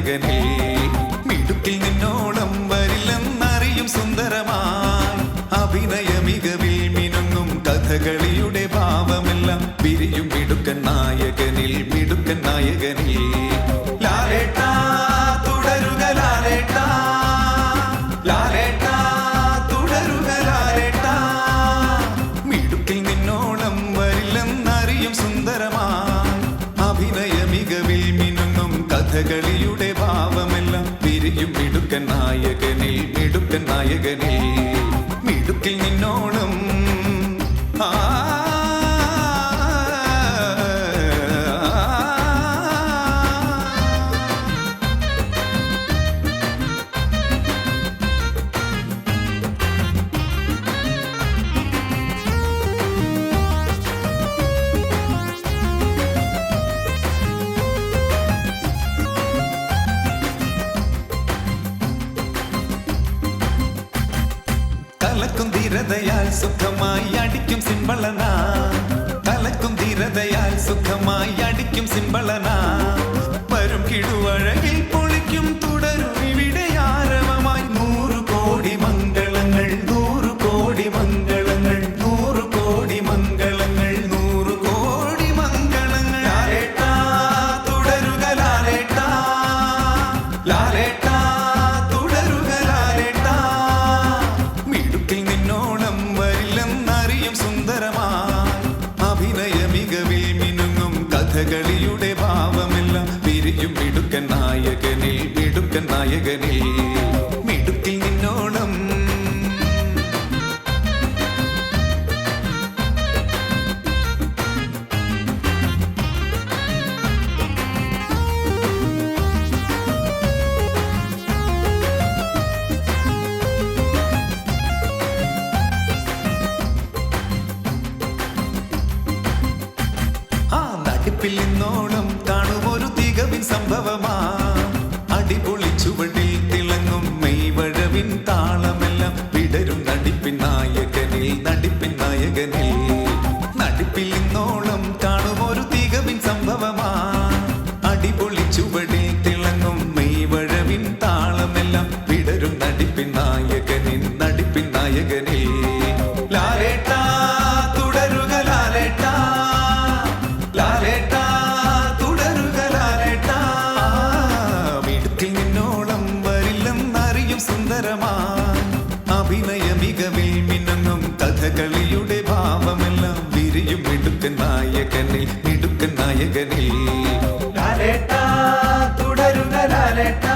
നായകനേ മിടുക്കിൽ നിന്നോളം വരില്ലെന്നറിയും സുന്ദരമായി അഭിനയ മികവിൽ മിനുങ്ങും കഥകളിയുടെ ഭാവമെല്ലാം വിരിയും മിടുക്കൻ നായകനിൽ മിടുക്കൻ നായകനിൽ ലാലേട്ടാ തുടരുക ലാലേട്ടാ ലാലേട്ടാ തുടരുക ലാലേട്ടാ മിടുക്കിൽ നിന്നോളം വരില്ലെന്നറിയും സുന്ദരമായി അഭിനയ മികവിൽ മിനുങ്ങും കഥകളിയുടെ ഭാവമെല്ലാം വിരിയും മിടുക്കൻ നായകനിൽ മിടുക്കൻ നായകനിൽ മിടുക്കിൽ നിന്നോളം കലക്കും ധീരതയാൽ സുഖമായി അടിക്കും സിംബളന കലക്കും ധീരതയാൽ സുഖമായി അടിക്കും സിംബളന വരും കിടുവഴകിൽ പൊളിക്കും തുടരും ഇവിടെ ആരവമായി 100 കോടി മംഗളങ്ങൾ 100 കോടി മംഗളങ്ങൾ 100 കോടി മംഗളങ്ങൾ 100 കോടി മംഗളങ്ങൾ ലാലേട്ടാ തുടരുക ലാലേട്ടാ ലാലേട്ടാ തുടരുക ലാലേട്ടാ മിടുക്കിൽ നിന്നോളം വരില്ലെന്നറിയും സുന്ദരമായി അഭിനയ മികവിൽ മിനുങ്ങും കഥകളിയുടെ ഭാവമെല്ലാം വിരിയും മിടുക്കൻ നായകനിൽ മിടുക്കൻ നായകനിൽ മിടുക്കിൽ നിന്നോളം നടിപ്പിൽ നിന്നോളം കാണുമൊരു തികവിൻ സംഭവമാ അടിപൊളി ചുവടിൽ തിളങ്ങും മെയ്വഴവിൻ താളമെല്ലാം വിടരും നടിപ്പിൻ നായകനിൽ നടിപ്പിൻ നായകനിൽ നടിപ്പിൽ നിന്നോളം കാണുമൊരു തികവിൻ സംഭവമാ അടിപൊളി ചുവടിൽ തിളങ്ങും മെയ്വഴവിൻ താളമെല്ലാം വിടരും നടിപ്പിൻ നായകനിൽ നടിപ്പിൻ നായകനിൽ ലാലേട്ടാ തുടരുക ലാലേട്ടാ ലാലേട്ടാ തുടരുക ലാലേട്ടാ മിടുക്കിൽ നിന്നോളം വരില്ലെന്നറിയും സുന്ദരമായി അഭിനയ മികവിൽ മിനുങ്ങും കഥകളിയുടെ ഭാവമെല്ലാം വിരിയും മിടുക്കൻ നായകനിൽ മിടുക്കൻ നായകനിൽ ലാലേട്ടാ തുടരുക ലാലേട്ടാ